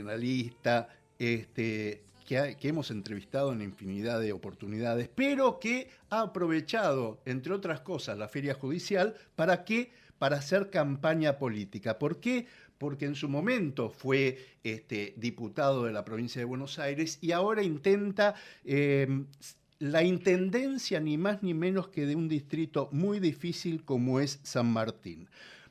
Analista, que hemos entrevistado en infinidad de oportunidades, pero que ha aprovechado, entre otras cosas, la feria judicial, ¿para qué? Para hacer campaña política. ¿Por qué? Porque en su momento fue diputado de la provincia de Buenos Aires y ahora intenta la intendencia ni más ni menos que de un distrito muy difícil como es San Martín.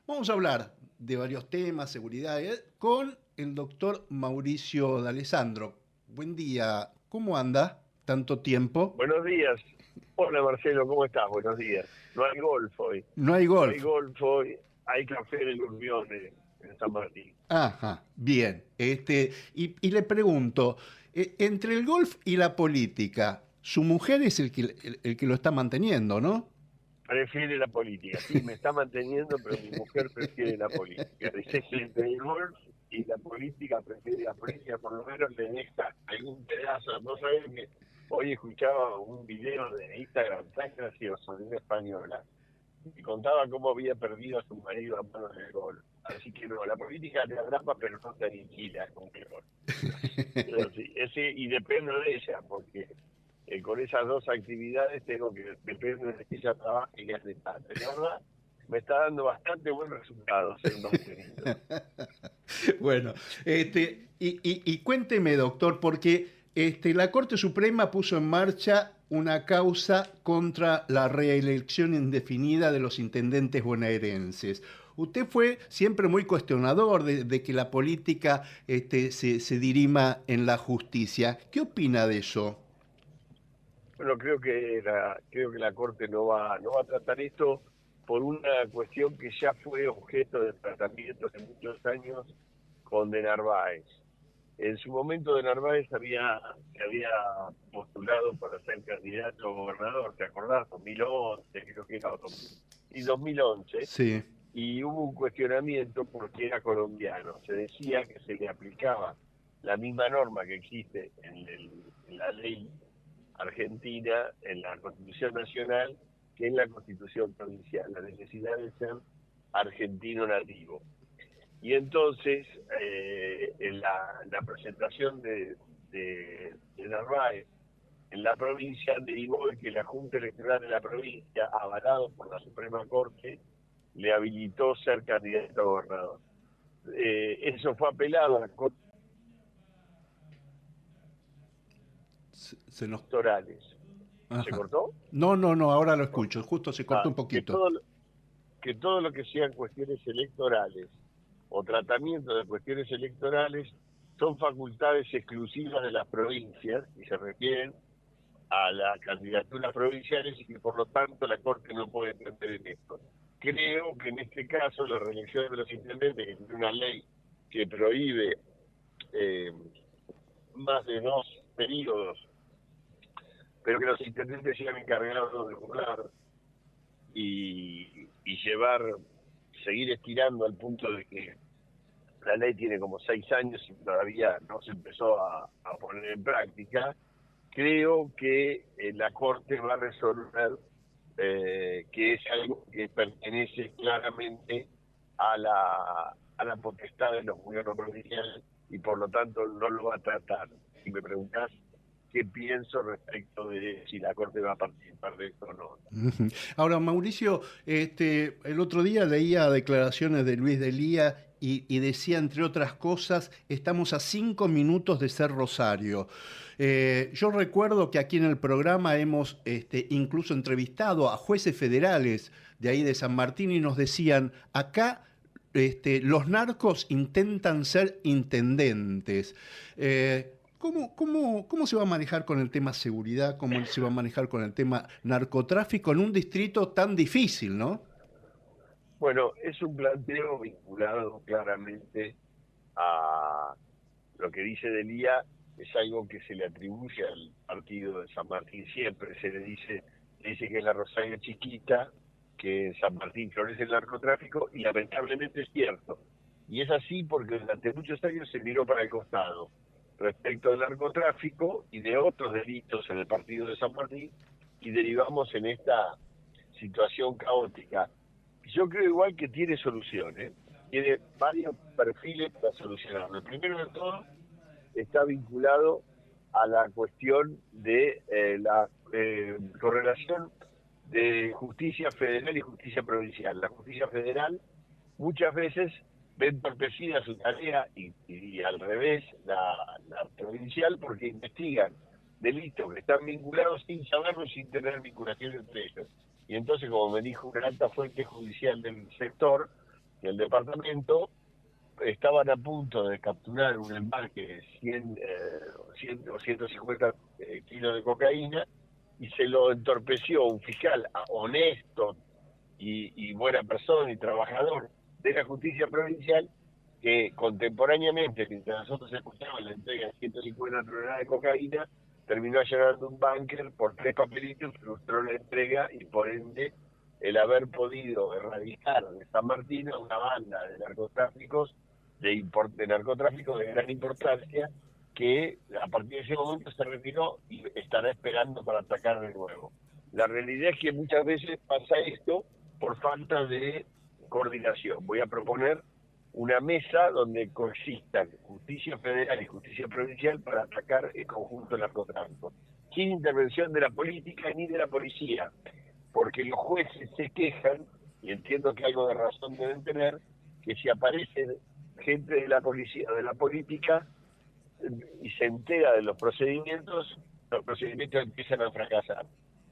Vamos a hablar de varios temas, seguridad, con el doctor Mauricio D'Alessandro. Buen día, ¿cómo anda? ¿Tanto tiempo? Buenos días. Hola Marcelo, ¿cómo estás? Buenos días. No hay golf hoy. No hay No hay golf. golf hoy. Hay café en el Urbión en San Martín. Ajá, bien. Y le pregunto, entre el golf y la política, su mujer es el que lo está manteniendo, ¿no? Prefiere la política. Sí, me está manteniendo, pero mi mujer prefiere la política. Dice que entre el golf y la política prefiere la política, por lo menos le deja algún pedazo. No sabés que hoy escuchaba un video de Instagram tan gracioso de una española y contaba cómo había perdido a su marido a manos del gol. Así que no, la política te atrapa, pero no te aniquila con el gol. Pero sí, y depende de ella, porque con esas dos actividades tengo que, depende de que ella trabaje y gane tanto. Y la verdad, me está dando bastante buenos resultados el mantenido. Bueno, y cuénteme, doctor, porque la Corte Suprema puso en marcha una causa contra la reelección indefinida de los intendentes bonaerenses. Usted fue siempre muy cuestionador de que la política se dirima en la justicia. ¿Qué opina de eso? Bueno, creo que la Corte no va a tratar esto por una cuestión que ya fue objeto de tratamiento hace muchos años con De Narváez. En su momento de Narváez se había postulado para ser candidato a gobernador, ¿te acordás? 2011, creo que era, y 2011, Sí. y hubo un cuestionamiento porque era colombiano. Se decía que se le aplicaba la misma norma que existe en la ley argentina, en la Constitución Nacional, que en la Constitución Provincial, la necesidad de ser argentino nativo. Y entonces, en la presentación de Narváez en la provincia, derivó de que la Junta Electoral de la provincia, avalado por la Suprema Corte, le habilitó ser candidato a gobernador. Eso fue apelado a las cortes Se nos... electorales. ¿Se Ajá. cortó? No, no, no, ahora lo No. escucho. Justo se cortó Ah, un que poquito. todo lo que sean cuestiones electorales o tratamiento de cuestiones electorales son facultades exclusivas de las provincias y se refieren a las candidaturas provinciales y que por lo tanto la Corte no puede entender en esto. Creo que en este caso la reelección de los intendentes, que tiene una ley que prohíbe eh, más de 2 periodos, pero que los intendentes sean encargados de juzgar y llevar, seguir estirando al punto de que la ley tiene como 6 años y todavía no se empezó a poner en práctica. Creo que la Corte va a resolver que es algo que pertenece claramente a la potestad de los gobiernos provinciales y por lo tanto no lo va a tratar. Si me preguntás qué pienso respecto de si la Corte va a participar de esto o no. Ujú. Ahora, Mauricio, el otro día leía declaraciones de Luis Delía y decía, entre otras cosas, estamos a 5 minutos de ser Rosario. Yo recuerdo que aquí en el programa hemos incluso entrevistado a jueces federales de ahí de San Martín y nos decían, acá los narcos intentan ser intendentes. ¿Cómo se va a manejar con el tema seguridad? ¿Cómo se va a manejar con el tema narcotráfico en un distrito tan difícil, ¿no? Bueno, es un planteo vinculado claramente a lo que dice Delía, es algo que se le atribuye al partido de San Martín siempre, se dice que es la Rosario chiquita, que en San Martín florece el narcotráfico, y lamentablemente es cierto. Y es así porque durante muchos años se miró para el costado respecto del narcotráfico y de otros delitos en el partido de San Martín, y derivamos en esta situación caótica. Yo creo igual que tiene soluciones, tiene varios perfiles para solucionarlo. El primero de todo está vinculado a la cuestión de la correlación de justicia federal y justicia provincial. La justicia federal muchas veces ve entorpecida su tarea y al revés la provincial, porque investigan delitos que están vinculados sin saberlo, sin tener vinculación entre ellos. Y entonces, como me dijo una alta fuente judicial del sector, el departamento estaban a punto de capturar un embarque de 100 o 150 kilos de cocaína, y se lo entorpeció un fiscal honesto y buena persona y trabajador de la justicia provincial, que contemporáneamente, mientras nosotros escuchábamos la entrega de 150 toneladas de cocaína, terminó allanando un búnker por 3 papelitos, frustró la entrega y por ende el haber podido erradicar de San Martín a una banda de narcotráficos de narcotráfico de gran importancia, que a partir de ese momento se retiró y estará esperando para atacar de nuevo. La realidad es que muchas veces pasa esto por falta de coordinación. Voy a proponer una mesa donde coexistan justicia federal y justicia provincial para atacar el conjunto del narcotráfico, sin intervención de la política ni de la policía, porque los jueces se quejan, y entiendo que algo de razón deben tener, que si aparece gente de la policía o de la política y se entera de los procedimientos empiezan a fracasar.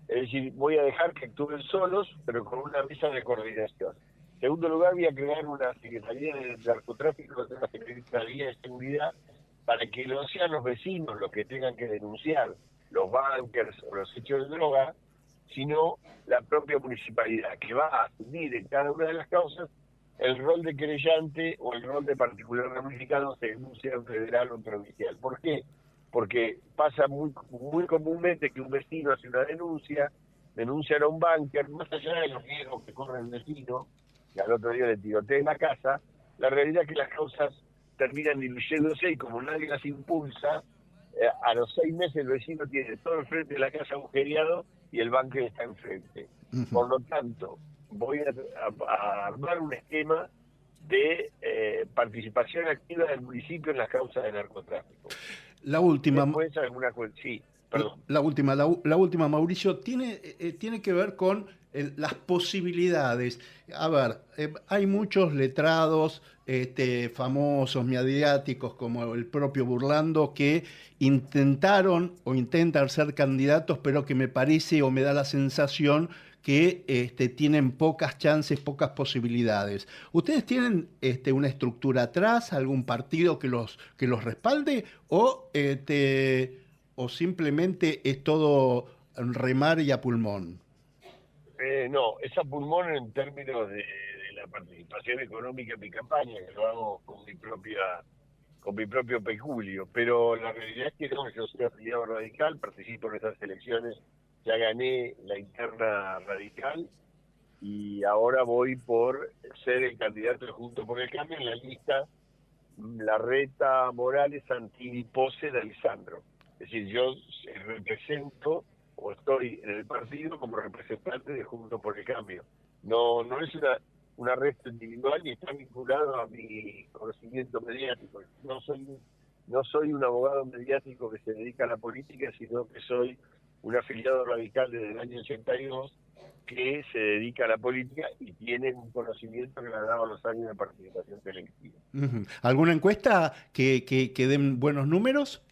Es decir, voy a dejar que actúen solos, pero con una mesa de coordinación. En segundo lugar, voy a crear una Secretaría de Narcotráfico, una Secretaría de Seguridad, para que no sean los vecinos los que tengan que denunciar los bunkers o los hechos de droga, sino la propia municipalidad, que va a asumir en cada una de las causas el rol de querellante o el rol de particular damnificado, según sea federal o provincial. ¿Por qué? Porque pasa muy comúnmente que un vecino hace una denuncian a un búnker, más allá de los riesgos que corre el vecino, que al otro día le tirotea la casa, la realidad es que las causas terminan diluyéndose y como nadie las impulsa, a los 6 meses el vecino tiene todo el frente de la casa agujereado y el búnker está enfrente. Por lo tanto, voy a armar un esquema de participación activa del municipio en las causas de narcotráfico. La última. Después, sí, perdón. La última, Mauricio, tiene que ver con las posibilidades. A ver, hay muchos letrados famosos, mediáticos, como el propio Burlando, que intentaron o intentan ser candidatos, pero que me parece o me da la sensación que tienen pocas chances, pocas posibilidades. ¿Ustedes tienen una estructura atrás, algún partido que los respalde o simplemente es todo remar y a pulmón? No, es a pulmón en términos de la participación económica en mi campaña, que lo hago con mi propio peculio, pero la realidad es que no, yo soy afiliado radical, participo en estas elecciones, ya gané la interna radical y ahora voy por ser el candidato de Juntos por el Cambio en la lista Larreta, Morales, Santini, Pose de Alessandro. Es decir, yo represento o estoy en el partido como representante de Juntos por el Cambio. No es un arresto individual y está vinculado a mi conocimiento mediático. No soy un abogado mediático que se dedica a la política, sino que soy un afiliado radical desde el año 82 que se dedica a la política y tiene un conocimiento que le ha dado los años de participación electiva. ¿Alguna encuesta que den buenos números?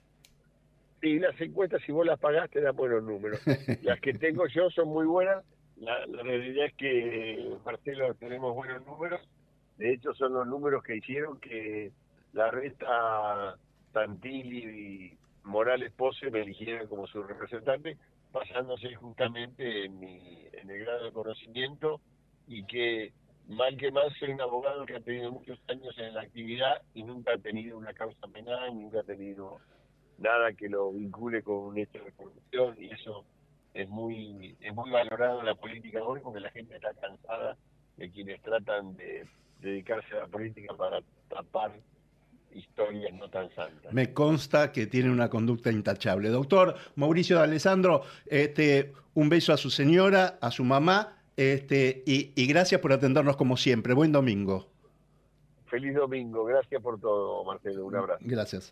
Sí, las encuestas, si vos las pagás, te dan buenos números. Las que tengo yo son muy buenas. La realidad es que, Marcelo, tenemos buenos números. De hecho, son los números que hicieron que Larreta, Santilli y Morales Pose me eligieran como su representante, basándose justamente en el grado de conocimiento y que mal soy un abogado que ha tenido muchos años en la actividad y nunca ha tenido una causa penal, nunca ha tenido nada que lo vincule con un hecho de corrupción, y eso es muy valorado en la política hoy, porque la gente está cansada de quienes tratan de dedicarse a la política para tapar historias no tan santas. Me consta que tiene una conducta intachable. Doctor Mauricio de Alessandro, un beso a su señora, a su mamá, y gracias por atendernos como siempre. Buen domingo. Feliz domingo. Gracias por todo, Marcelo. Un abrazo. Gracias.